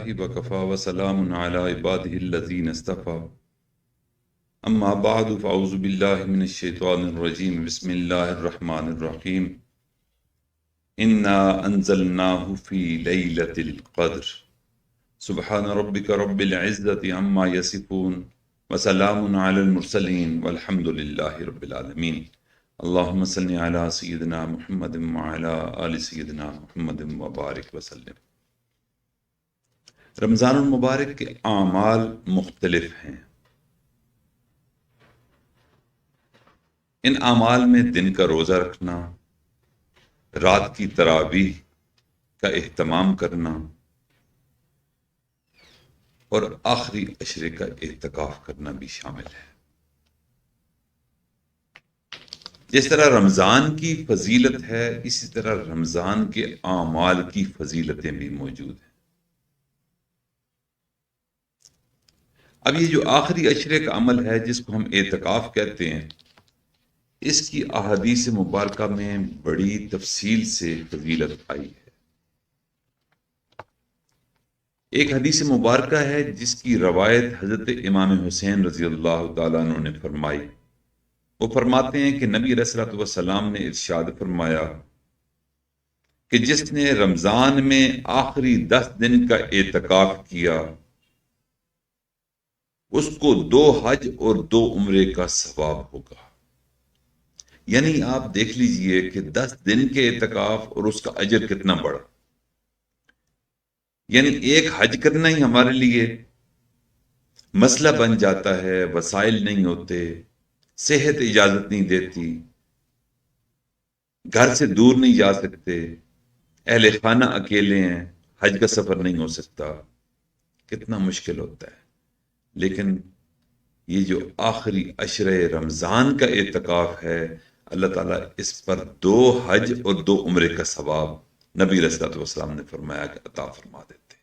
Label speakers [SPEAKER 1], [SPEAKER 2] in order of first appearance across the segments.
[SPEAKER 1] لله وكفى وسلام على عباده الذين اصطفى أما بعد فأعوذ بالله من الشيطان الرجيم بسم الله الرحمن الرحيم إنا أنزلناه في ليلة القدر سبحان ربك رب العزة عما يصفون وسلام على المرسلين والحمد لله رب العالمين اللهم صل على سيدنا محمد وعلى آل سيدنا محمد وبارك وسلم۔ رمضان المبارک کے اعمال مختلف ہیں۔ ان اعمال میں دن کا روزہ رکھنا، رات کی تراویح کا اہتمام کرنا اور آخری عشرے کا اعتکاف کرنا بھی شامل ہے۔ جس طرح رمضان کی فضیلت ہے، اسی طرح رمضان کے اعمال کی فضیلتیں بھی موجود ہیں۔ اب یہ جو آخری عشرے کا عمل ہے جس کو ہم اعتکاف کہتے ہیں، اس کی احادیث مبارکہ میں بڑی تفصیل سے فضیلت آئی ہے۔ ایک حدیث مبارکہ ہے جس کی روایت حضرت امام حسین رضی اللہ تعالیٰ عنہ نے فرمائی۔ وہ فرماتے ہیں کہ نبی علیہ الصلوۃ والسلام نے ارشاد فرمایا کہ جس نے رمضان میں آخری 10 دن کا اعتکاف کیا اس کو 2 حج اور 2 عمرے کا ثواب ہوگا۔ یعنی آپ دیکھ لیجئے کہ 10 دن کے اعتکاف اور اس کا اجر کتنا بڑا۔ یعنی ایک حج کرنا ہی ہمارے لیے مسئلہ بن جاتا ہے، وسائل نہیں ہوتے، صحت اجازت نہیں دیتی، گھر سے دور نہیں جا سکتے، اہل خانہ اکیلے ہیں، حج کا سفر نہیں ہو سکتا، کتنا مشکل ہوتا ہے۔ لیکن یہ جو آخری عشرہ رمضان کا اعتکاف ہے، اللہ تعالیٰ اس پر 2 حج اور 2 عمرے کا ثواب نبی علیہ الصلوۃ والسلام نے فرمایا کہ عطا فرما دیتے ہیں۔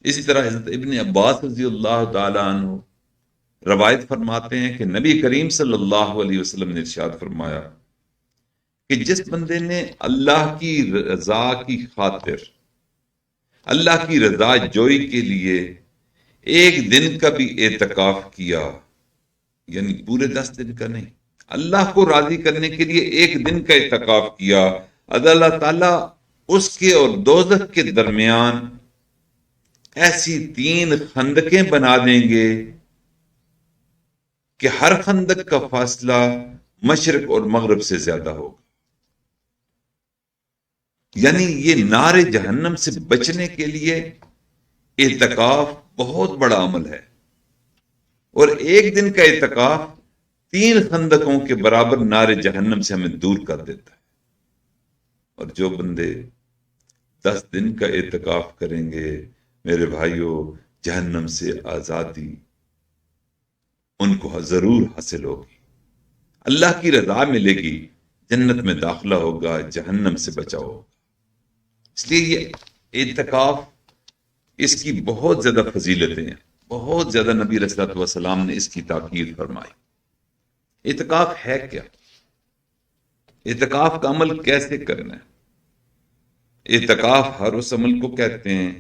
[SPEAKER 1] اسی طرح حضرت ابن عباس رضی اللہ تعالیٰ عنہ روایت فرماتے ہیں کہ نبی کریم صلی اللہ علیہ وسلم نے ارشاد فرمایا کہ جس بندے نے اللہ کی رضا کی خاطر، اللہ کی رضا جوئی کے لیے ایک دن کا بھی اعتکاف کیا، یعنی پورے 10 دن کا نہیں، اللہ کو راضی کرنے کے لیے ایک دن کا اعتکاف کیا، اللہ تعالیٰ اس کے اور دوزخ کے درمیان ایسی 3 خندقیں بنا دیں گے کہ ہر خندق کا فاصلہ مشرق اور مغرب سے زیادہ ہوگا۔ یعنی یہ نار جہنم سے بچنے کے لیے اعتکاف بہت بڑا عمل ہے، اور ایک دن کا اعتکاف 3 خندقوں کے برابر نار جہنم سے ہمیں دور کر دیتا ہے۔ اور جو بندے 10 دن کا اعتکاف کریں گے، میرے بھائیوں، جہنم سے آزادی ان کو ضرور حاصل ہوگی، اللہ کی رضا ملے گی، جنت میں داخلہ ہوگا، جہنم سے بچاؤ ہوگا۔ اس لیے یہ اعتکاف، اس کی بہت زیادہ فضیلتیں ہیں، بہت زیادہ نبی علیہ الصلوۃ والسلام نے اس کی تاکید فرمائی۔ اعتکاف ہے کیا؟ اعتکاف کا عمل کیسے کرنا ہے؟ اعتکاف ہر اس عمل کو کہتے ہیں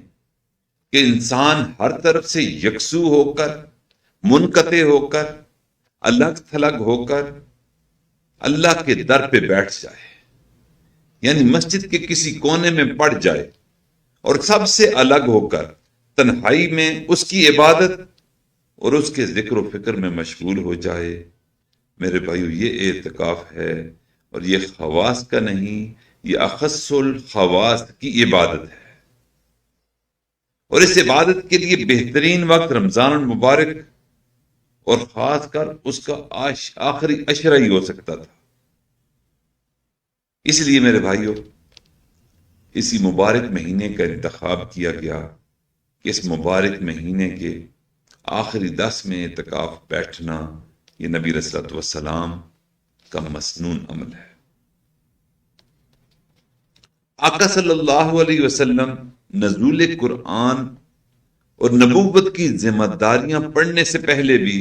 [SPEAKER 1] کہ انسان ہر طرف سے یکسو ہو کر، منقطع ہو کر، الگ تھلگ ہو کر اللہ کے در پہ بیٹھ جائے، یعنی مسجد کے کسی کونے میں پڑ جائے اور سب سے الگ ہو کر تنہائی میں اس کی عبادت اور اس کے ذکر و فکر میں مشغول ہو جائے۔ میرے بھائیو، یہ اعتکاف ہے، اور یہ خواص کا نہیں، یہ اخص الخواص کی عبادت ہے۔ اور اس عبادت کے لیے بہترین وقت رمضان المبارک اور خاص کر اس کا آخری عشرہ ہی ہو سکتا تھا۔ اس لیے میرے بھائیو، اسی مبارک مہینے کا انتخاب کیا گیا کہ اس مبارک مہینے کے آخری 10 میں اعتکاف بیٹھنا، یہ نبی علیہ الصلوۃ والسلام کا مسنون عمل ہے۔ آقا صلی اللہ علیہ وسلم نزول قرآن اور نبوت کی ذمہ داریاں پڑھنے سے پہلے بھی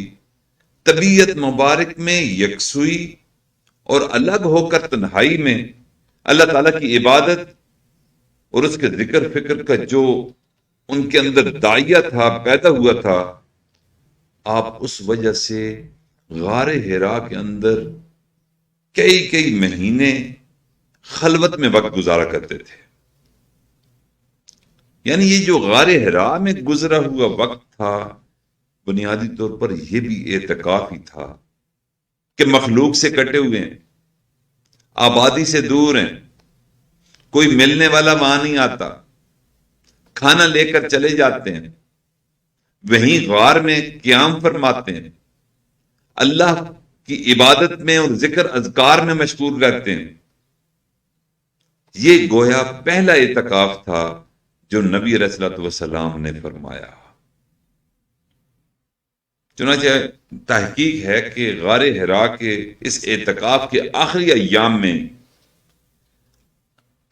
[SPEAKER 1] طبیعت مبارک میں یکسوئی اور الگ ہو کر تنہائی میں اللہ تعالیٰ کی عبادت اور اس کے ذکر فکر کا جو ان کے اندر داعیہ تھا، پیدا ہوا تھا، آپ اس وجہ سے غار حرا کے اندر کئی کئی مہینے خلوت میں وقت گزارا کرتے تھے. یعنی یہ جو غار حرا میں گزرا ہوا وقت تھا، بنیادی طور پر یہ بھی اعتکاف ہی تھا کہ مخلوق سے کٹے ہوئے ہیں، آبادی سے دور ہیں، کوئی ملنے والا وہاں نہیں آتا، کھانا لے کر چلے جاتے ہیں، وہیں غار میں قیام فرماتے ہیں، اللہ کی عبادت میں اور ذکر اذکار میں مشغول رہتے ہیں. یہ گویا پہلا اعتکاف تھا جو نبی علیہ الصلوۃ والسلام نے فرمایا. چنانچہ تحقیق ہے کہ غار حرا کے اس اعتکاف کے آخری ایام میں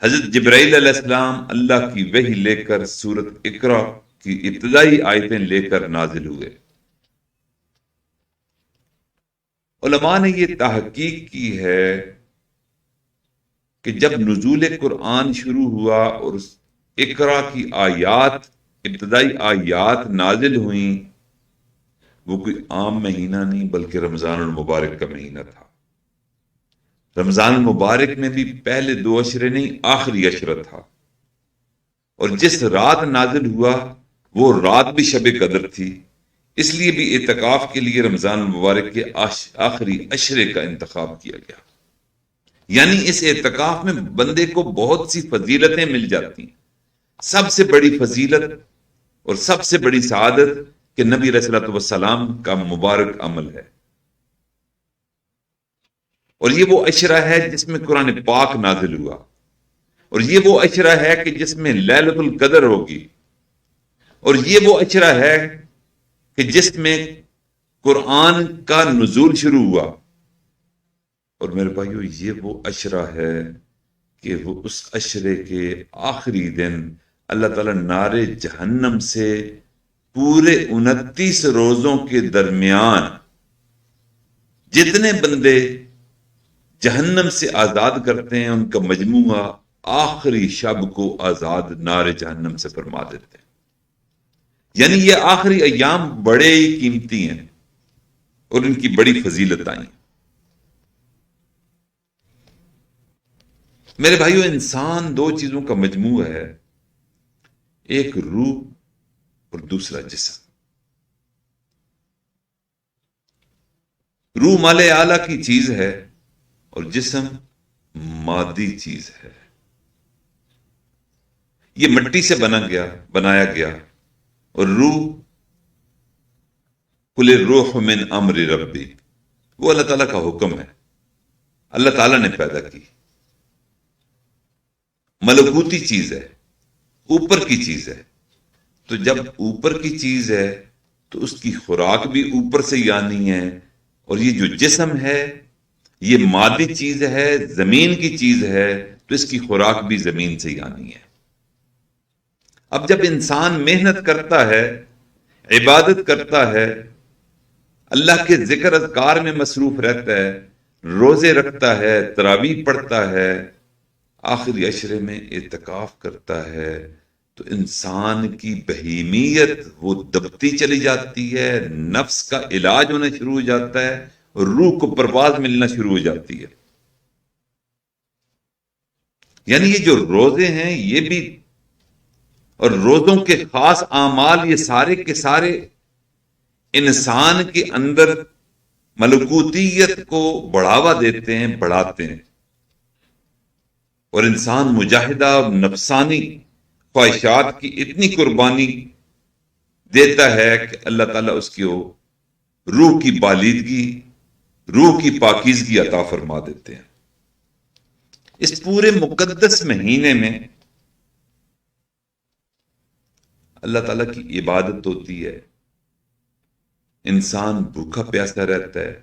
[SPEAKER 1] حضرت جبرائیل علیہ السلام اللہ کی وحی لے کر سورۃ اقرا کی ابتدائی آیتیں لے کر نازل ہوئے. علماء نے یہ تحقیق کی ہے کہ جب نزول قرآن شروع ہوا اور اقرا کی آیات، ابتدائی آیات نازل ہوئیں، وہ کوئی عام مہینہ نہیں بلکہ رمضان المبارک کا مہینہ تھا. رمضان المبارک میں بھی پہلے 2 اشرے نہیں، آخری اشرہ تھا، اور جس رات نازل ہوا وہ رات بھی شب قدر تھی. اس لیے بھی اعتکاف کے لیے رمضان المبارک کے آخری اشرے کا انتخاب کیا گیا. یعنی اس اعتکاف میں بندے کو بہت سی فضیلتیں مل جاتی ہیں. سب سے بڑی فضیلت اور سب سے بڑی سعادت کہ نبی علیہ الصلوۃ والسلام کا مبارک عمل ہے، اور یہ وہ عشرہ ہے جس میں قرآن پاک نازل ہوا، اور یہ وہ عشرہ ہے کہ جس میں لیلۃ القدر ہوگی، اور یہ وہ عشرہ ہے کہ جس میں قرآن کا نزول شروع ہوا. اور میرے بھائیو، یہ وہ عشرہ ہے کہ وہ اس عشرے کے آخری دن اللہ تعالیٰ نار جہنم سے پورے 29 روزوں کے درمیان جتنے بندے جہنم سے آزاد کرتے ہیں ان کا مجموعہ آخری شب کو آزاد نار جہنم سے فرما دیتے ہیں. یعنی یہ آخری ایام بڑے ہی قیمتی ہیں اور ان کی بڑی فضیلت آئی. میرے بھائیو، انسان 2 چیزوں کا مجموعہ ہے، ایک روح اور دوسرا جسم. روح مال اعلیٰ کی چیز ہے اور جسم مادی چیز ہے. یہ مٹی سے بنایا گیا، اور روح قل الروح من امر ربی، وہ اللہ تعالیٰ کا حکم ہے، اللہ تعالیٰ نے پیدا کی، ملکوتی چیز ہے، اوپر کی چیز ہے. تو جب اوپر کی چیز ہے تو اس کی خوراک بھی اوپر سے ہی آنی ہے، اور یہ جو جسم ہے یہ مادی چیز ہے، زمین کی چیز ہے، تو اس کی خوراک بھی زمین سے ہی آنی ہے. اب جب انسان محنت کرتا ہے، عبادت کرتا ہے، اللہ کے ذکر اذکار میں مصروف رہتا ہے، روزے رکھتا ہے، تراویح پڑھتا ہے، آخری عشرے میں اعتکاف کرتا ہے، تو انسان کی بہیمیت وہ دبتی چلی جاتی ہے، نفس کا علاج ہونا شروع ہو جاتا ہے، اور روح کو پرواز ملنا شروع ہو جاتی ہے. یعنی یہ جو روزے ہیں یہ بھی، اور روزوں کے خاص اعمال، یہ سارے کے سارے انسان کے اندر ملکوتیت کو بڑھاوا دیتے ہیں، بڑھاتے ہیں، اور انسان مجاہدہ اور نفسانی خواہشات کی اتنی قربانی دیتا ہے کہ اللہ تعالیٰ اس کی روح کی بالیدگی، روح کی پاکیزگی عطا فرما دیتے ہیں. اس پورے مقدس مہینے میں اللہ تعالیٰ کی عبادت ہوتی ہے، انسان بھوکا پیاسا رہتا ہے،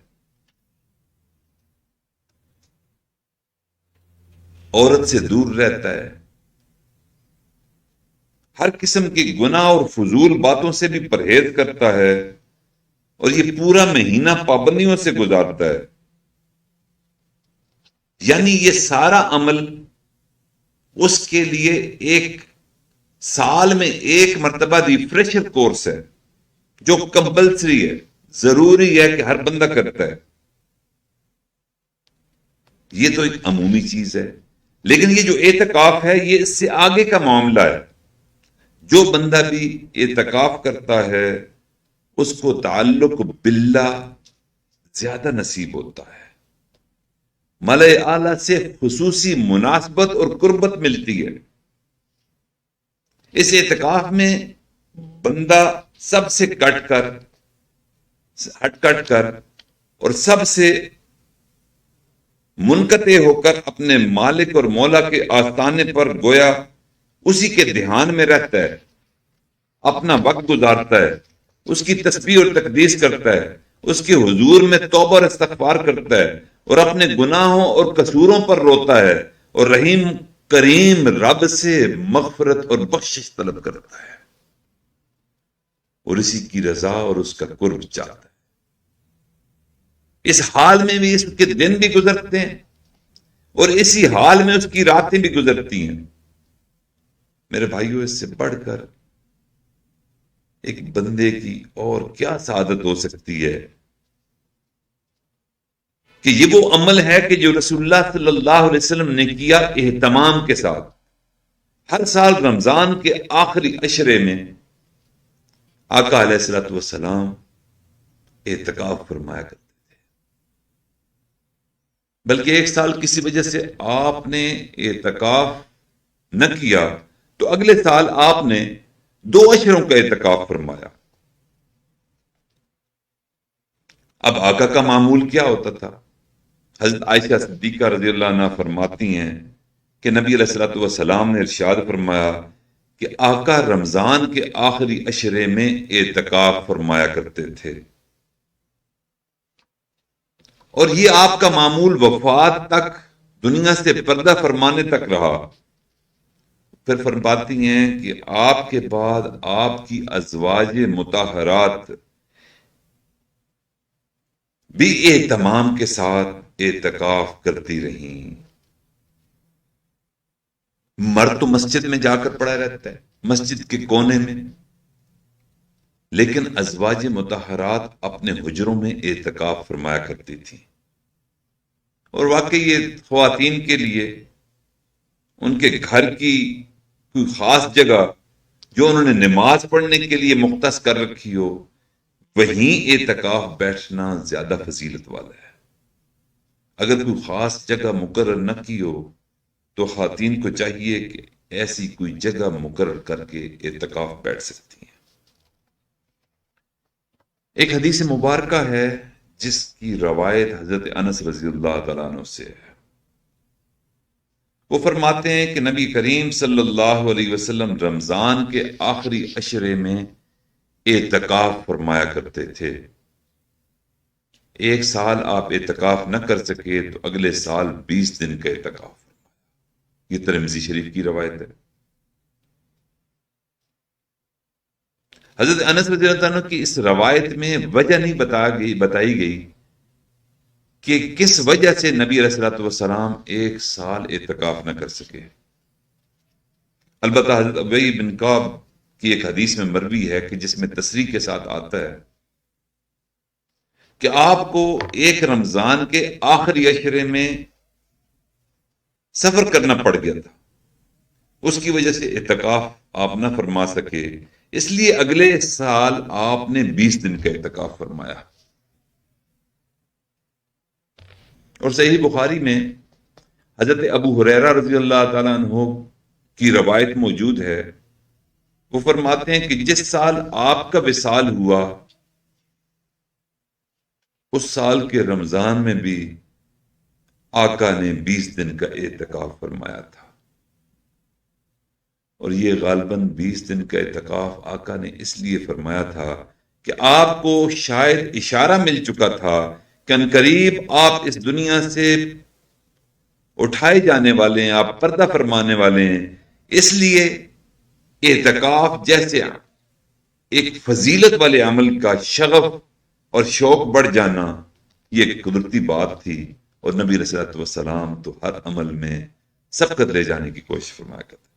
[SPEAKER 1] عورت سے دور رہتا ہے، ہر قسم کی گناہ اور فضول باتوں سے بھی پرہیز کرتا ہے، اور یہ پورا مہینہ پابندیوں سے گزارتا ہے. یعنی یہ سارا عمل اس کے لیے ایک سال میں ایک مرتبہ ریفریشر کورس ہے جو کمپلسری ہے، ضروری ہے کہ ہر بندہ کرتا ہے. یہ تو ایک عمومی چیز ہے. لیکن یہ جو اعتکاف ہے یہ اس سے آگے کا معاملہ ہے. جو بندہ بھی اعتکاف کرتا ہے اس کو تعلق باللہ زیادہ نصیب ہوتا ہے، ملائے اعلیٰ سے خصوصی مناسبت اور قربت ملتی ہے. اس اعتکاف میں بندہ سب سے ہٹ کر اور سب سے منقطع ہو کر اپنے مالک اور مولا کے آستانے پر گویا اسی کے دھیان میں رہتا ہے، اپنا وقت گزارتا ہے، اس کی تسبیح اور تقدیس کرتا ہے، اس کے حضور میں توبہ اور استغفار کرتا ہے اور اپنے گناہوں اور قصوروں پر روتا ہے اور رحیم کریم رب سے مغفرت اور بخشش طلب کرتا ہے اور اسی کی رضا اور اس کا قرب چاہتا ہے. اس حال میں بھی اس کے دن بھی گزرتے ہیں اور اسی حال میں اس کی راتیں بھی گزرتی ہیں. میرے بھائیوں، اس سے بڑھ کر ایک بندے کی اور کیا سعادت ہو سکتی ہے کہ یہ وہ عمل ہے کہ جو رسول اللہ صلی اللہ علیہ وسلم نے کیا اہتمام کے ساتھ. ہر سال رمضان کے آخری عشرے میں آقا علیہ الصلوۃ والسلام اعتکاف فرمایا کرتے تھے. بلکہ ایک سال کسی وجہ سے آپ نے اعتکاف نہ کیا تو اگلے سال آپ نے 2 عشروں کا اعتکاف فرمایا. اب آقا کا معمول کیا ہوتا تھا؟ حضرت عائشہ صدیقہ رضی اللہ عنہ فرماتی ہیں کہ نبی علیہ الصلوۃ والسلام نے ارشاد فرمایا کہ آقا رمضان کے آخری عشرے میں اعتکاف فرمایا کرتے تھے اور یہ آپ کا معمول وفات تک دنیا سے پردہ فرمانے تک رہا. پھر فرماتی ہیں کہ آپ کے بعد آپ کی ازواج مطہرات بھی اہتمام کے ساتھ اعتکاف کرتی رہیں. مرد تو مسجد میں جا کر پڑا رہتا ہے، مسجد کے کونے میں، لیکن ازواج مطہرات اپنے حجروں میں اعتکاف فرمایا کرتی تھی. اور واقعی یہ خواتین کے لیے ان کے گھر کی کوئی خاص جگہ جو انہوں نے نماز پڑھنے کے لیے مختص کر رکھی ہو، وہیں اعتکاف بیٹھنا زیادہ فضیلت والا ہے. اگر کوئی خاص جگہ مقرر نہ کی ہو تو خواتین کو چاہیے کہ ایسی کوئی جگہ مقرر کر کے اعتکاف بیٹھ سکتی ہیں. ایک حدیث مبارکہ ہے جس کی روایت حضرت انس رضی اللہ تعالیٰ عنہ سے ہے. وہ فرماتے ہیں کہ نبی کریم صلی اللہ علیہ وسلم رمضان کے آخری عشرے میں اعتکاف فرمایا کرتے تھے. ایک سال آپ اعتکاف نہ کر سکے تو اگلے سال 20 دن کا اعتکاف. یہ ترمذی شریف کی روایت ہے. حضرت انس رضی اللہ عنہ کی اس روایت میں وجہ نہیں بتائی گئی کہ کس وجہ سے نبی علیہ الصلوۃ والسلام ایک سال اعتکاف نہ کر سکے. البتہ حضرت ابی بن کعب کی ایک حدیث میں مروی ہے کہ جس میں تصریح کے ساتھ آتا ہے کہ آپ کو ایک رمضان کے آخری عشرے میں سفر کرنا پڑ گیا تھا، اس کی وجہ سے اعتکاف آپ نہ فرما سکے، اس لیے اگلے سال آپ نے 20 دن کا اعتکاف فرمایا. اور صحیح بخاری میں حضرت ابو ہریرہ رضی اللہ تعالیٰ عنہ کی روایت موجود ہے. وہ فرماتے ہیں کہ جس سال آپ کا وصال ہوا اس سال کے رمضان میں بھی آقا نے 20 دن کا اعتکاف فرمایا تھا. اور یہ غالباً 20 دن کا اعتکاف آقا نے اس لیے فرمایا تھا کہ آپ کو شاید اشارہ مل چکا تھا کہ عنقریب آپ اس دنیا سے اٹھائے جانے والے ہیں، آپ پردہ فرمانے والے ہیں. اس لیے اعتکاف جیسے ایک فضیلت والے عمل کا شغف اور شوق بڑھ جانا یہ ایک قدرتی بات تھی، اور نبی علیہ الصلوۃ والسلام تو ہر عمل میں سبقت لے جانے کی کوشش فرمایا کرتے.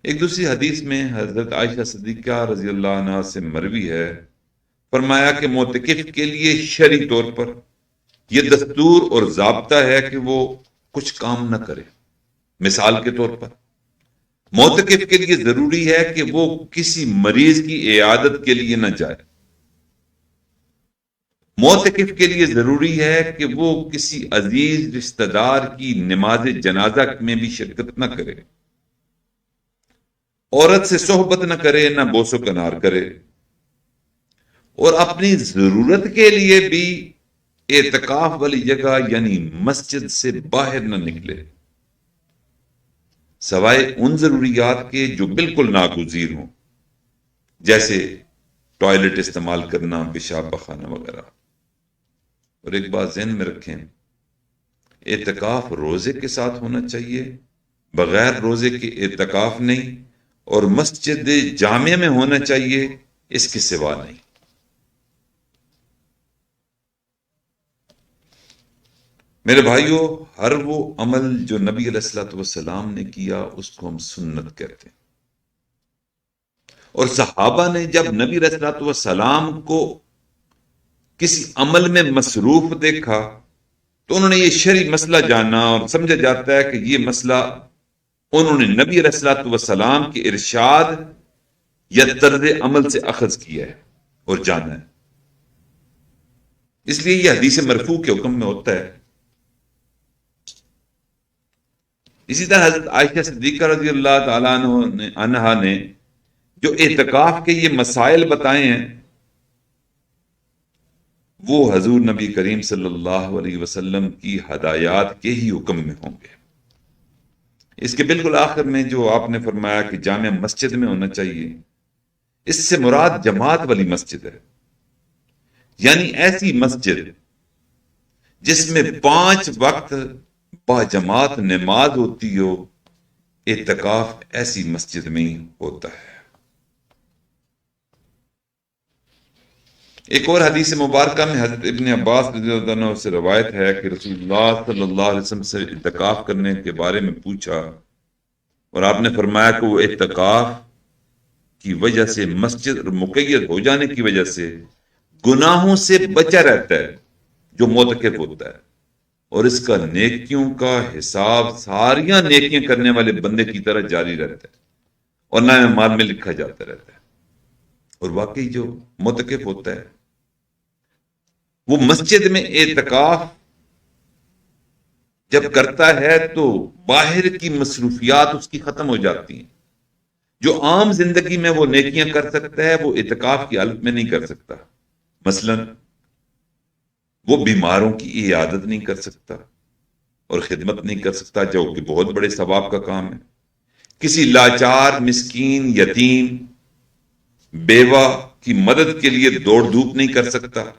[SPEAKER 1] ایک دوسری حدیث میں حضرت عائشہ صدیقہ رضی اللہ عنہ سے مروی ہے، فرمایا کہ معتکف کے لیے شرعی طور پر یہ دستور اور ضابطہ ہے کہ وہ کچھ کام نہ کرے۔ مثال کے طور پر معتکف کے لیے ضروری ہے کہ وہ کسی مریض کی عیادت کے لیے نہ جائے، معتکف کے لیے ضروری ہے کہ وہ کسی عزیز رشتہ دار کی نماز جنازہ میں بھی شرکت نہ کرے، عورت سے صحبت نہ کرے، نہ بوس و کنار کرے، اور اپنی ضرورت کے لیے بھی اعتکاف والی جگہ یعنی مسجد سے باہر نہ نکلے، سوائے ان ضروریات کے جو بالکل ناگزیر ہوں، جیسے ٹوائلٹ استعمال کرنا، پیشاب پخانا وغیرہ۔ اور ایک بات ذہن میں رکھیں، اعتکاف روزے کے ساتھ ہونا چاہیے، بغیر روزے کے اعتکاف نہیں، اور مسجد جامع میں ہونا چاہیے، اس کے سوا نہیں۔ میرے بھائیوں، ہر وہ عمل جو نبی علیہ الصلوۃ والسلام نے کیا اس کو ہم سنت کہتے ہیں، اور صحابہ نے جب نبی علیہ الصلوۃ والسلام کو کسی عمل میں مصروف دیکھا تو انہوں نے یہ شرعی مسئلہ جانا، اور سمجھا جاتا ہے کہ یہ مسئلہ انہوں نے نبی علیہ الصلوۃ والسلام کے ارشاد یا طرز عمل سے اخذ کیا ہے اور جانا ہے، اس لیے یہ حدیث مرفوع کے حکم میں ہوتا ہے۔ اسی طرح حضرت عائشہ صدیقہ رضی اللہ تعالیٰ عنہا نے جو اعتکاف کے یہ مسائل بتائے ہیں وہ حضور نبی کریم صلی اللہ علیہ وسلم کی ہدایات کے ہی حکم میں ہوں گے۔ اس کے بالکل آخر میں جو آپ نے فرمایا کہ جامع مسجد میں ہونا چاہیے، اس سے مراد جماعت والی مسجد ہے، یعنی ایسی مسجد جس میں 5 وقت با جماعت نماز ہوتی ہو، اعتکاف ایسی مسجد میں ہی ہوتا ہے۔ ایک اور حدیث مبارکہ میں حضرت ابن عباس رضی اللہ عنہ سے روایت ہے کہ رسول اللہ صلی اللہ علیہ وسلم سے اعتکاف کرنے کے بارے میں پوچھا، اور آپ نے فرمایا کہ وہ اعتکاف کی وجہ سے مسجد اور مقید ہو جانے کی وجہ سے گناہوں سے بچا رہتا ہے جو معتکف ہوتا ہے، اور اس کا نیکیوں کا حساب ساریاں نیکیاں کرنے والے بندے کی طرح جاری رہتا ہے اور نام اعمال میں لکھا جاتا رہتا ہے۔ اور واقعی جو معتکف ہوتا ہے وہ مسجد میں اعتکاف جب کرتا ہے تو باہر کی مصروفیات اس کی ختم ہو جاتی ہیں، جو عام زندگی میں وہ نیکیاں کر سکتا ہے وہ اعتکاف کی حالت میں نہیں کر سکتا۔ مثلا وہ بیماروں کی عیادت نہیں کر سکتا اور خدمت نہیں کر سکتا، جو کہ بہت بڑے ثواب کا کام ہے۔ کسی لاچار، مسکین، یتیم، بیوہ کی مدد کے لیے دوڑ دھوپ نہیں کر سکتا،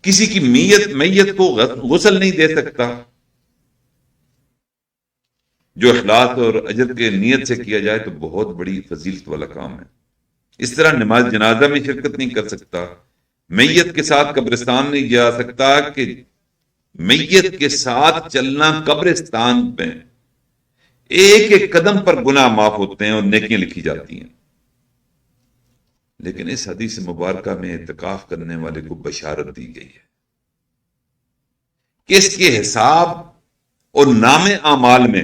[SPEAKER 1] کسی کی میت کو غسل نہیں دے سکتا، جو اخلاص اور اجر کے نیت سے کیا جائے تو بہت بڑی فضیلت والا کام ہے۔ اس طرح نماز جنازہ میں شرکت نہیں کر سکتا، میت کے ساتھ قبرستان نہیں جا سکتا، کہ میت کے ساتھ چلنا قبرستان میں ایک ایک قدم پر گناہ معاف ہوتے ہیں اور نیکیاں لکھی جاتی ہیں۔ لیکن اس حدیث مبارکہ میں اعتکاف کرنے والے کو بشارت دی گئی ہے کہ اس کے حساب اور نام اعمال میں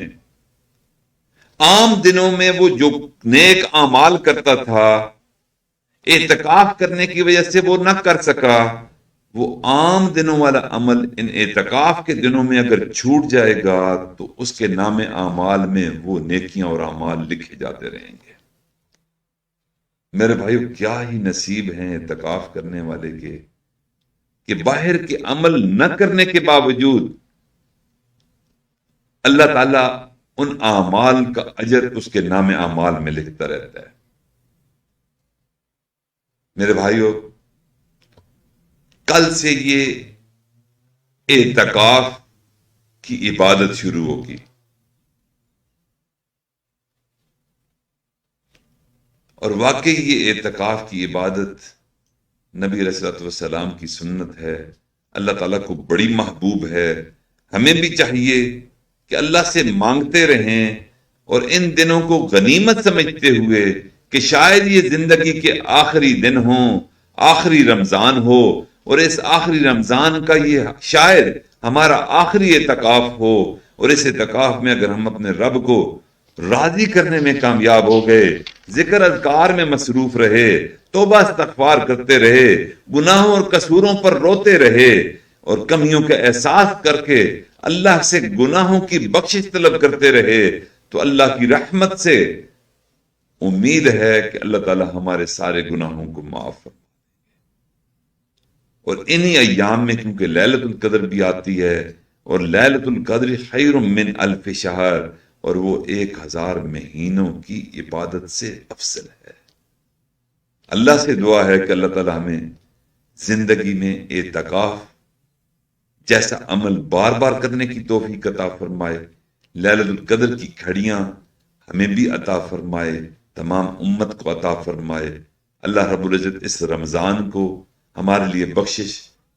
[SPEAKER 1] عام دنوں میں وہ جو نیک اعمال کرتا تھا اعتکاف کرنے کی وجہ سے وہ نہ کر سکا، وہ عام دنوں والا عمل ان اعتکاف کے دنوں میں اگر چھوٹ جائے گا تو اس کے نام اعمال میں وہ نیکیاں اور اعمال لکھے جاتے رہیں گے۔ میرے بھائیو، کیا ہی نصیب ہیں اعتکاف کرنے والے کے کہ باہر کے عمل نہ کرنے کے باوجود اللہ تعالیٰ ان اعمال کا اجر اس کے نام اعمال میں لکھتا رہتا ہے۔ میرے بھائیو، کل سے یہ اعتکاف کی عبادت شروع ہوگی، اور واقعی یہ اعتکاف کی عبادت نبی علیہ الصلوۃ والسلام کی سنت ہے، اللہ تعالیٰ کو بڑی محبوب ہے۔ ہمیں بھی چاہیے کہ اللہ سے مانگتے رہیں اور ان دنوں کو غنیمت سمجھتے ہوئے کہ شاید یہ زندگی کے آخری دن ہوں، آخری رمضان ہو، اور اس آخری رمضان کا یہ شاید ہمارا آخری اعتکاف ہو، اور اس اعتکاف میں اگر ہم اپنے رب کو راضی کرنے میں کامیاب ہو گئے، ذکر اذکار میں مصروف رہے، توبہ استغفار کرتے رہے، گناہوں اور قصوروں پر روتے رہے، اور کمیوں کا احساس کر کے اللہ سے گناہوں کی بخشش طلب کرتے رہے، تو اللہ کی رحمت سے امید ہے کہ اللہ تعالی ہمارے سارے گناہوں کو معاف فرمائے۔ اور انہی ایام میں کیونکہ لیلۃ القدر بھی آتی ہے، اور لیلۃ القدر خیر من الف شہر، اور وہ 1000 مہینوں کی عبادت سے افضل ہے۔ اللہ سے دعا ہے کہ اللہ تعالی ہمیں زندگی میں اعتکاف جیسا عمل بار بار کرنے کی توفیق عطا فرمائے، لیلۃ القدر کی گھڑیاں ہمیں بھی عطا فرمائے، تمام امت کو عطا فرمائے۔ اللہ رب العزت اس رمضان کو ہمارے لیے بخشش،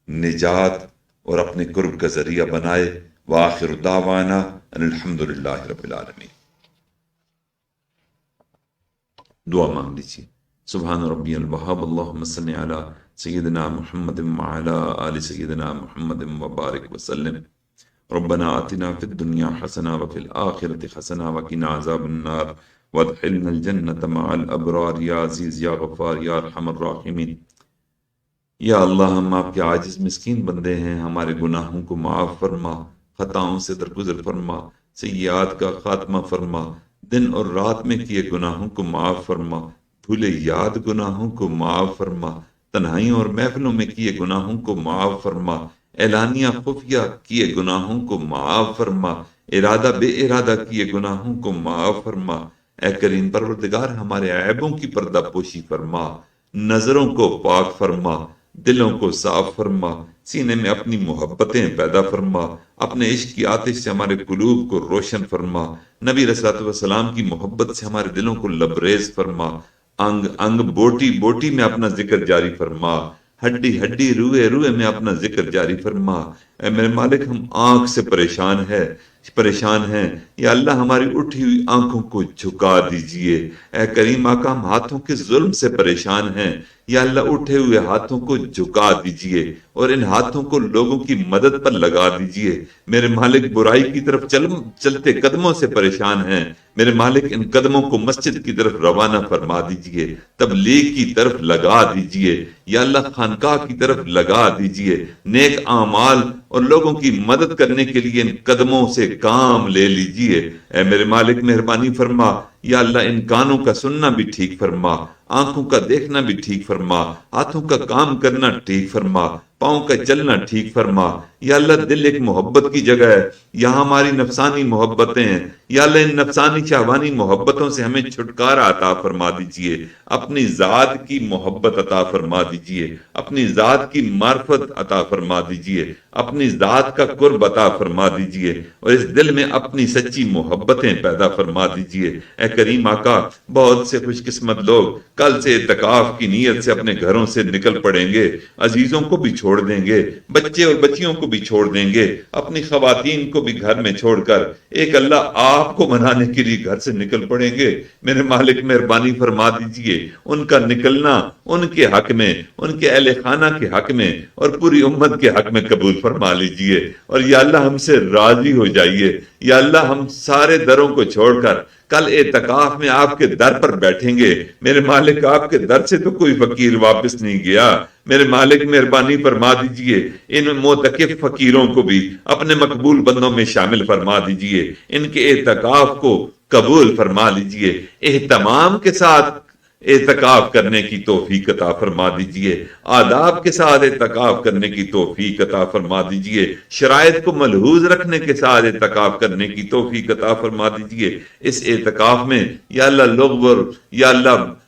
[SPEAKER 1] نجات اور اپنے قرب کا ذریعہ بنائے۔ وآخر دعوانا ان الحمدللہ رب العالمین۔ دعا مانگ لیجیے۔ سبحان ربی الوہاب، اللہم صلی علی سیدنا محمد وعلی آل سیدنا محمد وبارک وسلم۔ ربنا آتنا فی الدنیا حسنہ وفی الآخرۃ حسنہ وقنا عذاب النار وادخلنا الجنۃ مع الابرار یا عزیز یا غفار یا ارحم الراحمین۔ یا اللہ، ہم آپ کے عاجز مسکین بندے ہیں، ہمارے گناہوں کو معاف فرما، خطاؤں سے درگزر فرما، سیئات کا خاتمہ فرما، دن اور رات میں کیے گناہوں کو معاف فرما، بھولے یاد گناہوں کو معاف فرما، تنہائیوں اور محفلوں میں کیے گناہوں کو معاف فرما، اعلانیہ خفیہ کیے گناہوں کو معاف فرما، ارادہ بے ارادہ کیے گناہوں کو معاف فرما۔ اے کریم پروردگار، ہمارے عیبوں کی پردہ پوشی فرما، نظروں کو پاک فرما، دلوں کو صاف فرما، سینے میں اپنی محبتیں پیدا فرما، اپنے عشق کی آتش سے ہمارے قلوب کو روشن فرما، نبی علیہ الصلوۃ والسلام کی محبت سے ہمارے دلوں کو لبریز فرما، انگ انگ بوٹی بوٹی میں اپنا ذکر جاری فرما، ہڈی ہڈی روئے روئے میں اپنا ذکر جاری فرما۔ اے میرے مالک، ہم آنکھ سے پریشان ہیں، یا اللہ ہماری اٹھی ہوئی آنکھوں کو جھکا دیجئے۔ اے کریم آقا، ہم ہاتھوں کے ظلم سے پریشان ہیں، یا اللہ اٹھے ہوئے ہاتھوں کو جھکا دیجئے اور ان ہاتھوں کو لوگوں کی مدد پر لگا دیجئے۔ میرے مالک، برائی کی طرف چلتے قدموں سے پریشان ہیں، میرے مالک ان قدموں کو مسجد کی طرف روانہ فرما دیجئے، تبلیغ کی طرف لگا دیجئے، یا اللہ خانقاہ کی طرف لگا دیجئے، نیک اعمال اور لوگوں کی مدد کرنے کے لیے ان قدموں سے کام لے لیجئے۔ اے میرے مالک، مہربانی فرما، یا اللہ ان کانوں کا سننا بھی ٹھیک فرما، آنکھوں کا دیکھنا بھی ٹھیک فرما، ہاتھوں کا کام کرنا ٹھیک فرما، پاؤں کا چلنا ٹھیک فرما۔ یا اللہ دل ایک محبت کی جگہ ہے، یہاں ہماری نفسانی محبتیں ہیں، یا اللہ ان نفسانی شہوانی محبتوں سے ہمیں چھٹکارا عطا فرما دیجئے، اپنی ذات کی محبت عطا فرما دیجئے، اپنی ذات کی معرفت عطا فرما دیجئے، اپنی ذات کا قرب عطا فرما دیجئے، اور اس دل میں اپنی سچی محبتیں پیدا فرما دیجئے۔ اے کریم آقا، بہت سے خوش قسمت لوگ کل سے اعتکاف کی نیت سے اپنے گھروں سے نکل پڑیں گے، عزیزوں کو بھی چھوڑ دیں گے، بچے اور بچیوں کو بھی چھوڑ دیں گے، اپنی خواتین کو بھی گھر میں چھوڑ کر ایک اللہ آپ کو منانے کے لیے گھر سے نکل پڑیں گے۔ میرے مالک، مہربانی فرما دیجئے، ان کا نکلنا ان کے حق میں، ان کے اہل خانہ کے حق میں اور پوری امت کے حق میں قبول فرما لیجئے، اور یا اللہ ہم سے راضی ہو جائیے۔ یا اللہ ہم سارے دروں کو چھوڑ کر کل اعتکاف میں آپ کے در پر بیٹھیں گے۔ میرے مالک، آپ کے در سے تو کوئی فقیر واپس نہیں گیا۔ میرے مالک، مہربانی فرما دیجئے، ان معتکف فقیروں کو بھی اپنے مقبول بندوں میں شامل فرما دیجئے، ان کے اعتکاف کو قبول فرما لیجئے، اہتمام کے ساتھ اعتکاف کرنے کی توفیق عطا فرما دیجئے، آداب کے ساتھ اعتکاف کرنے کی توفیق عطا فرما دیجئے، شرائط کو ملحوظ رکھنے کے ساتھ اعتکاف کرنے کی توفیق عطا فرما دیجئے۔ اس اعتکاف میں یا اللہ لغو یا اللہ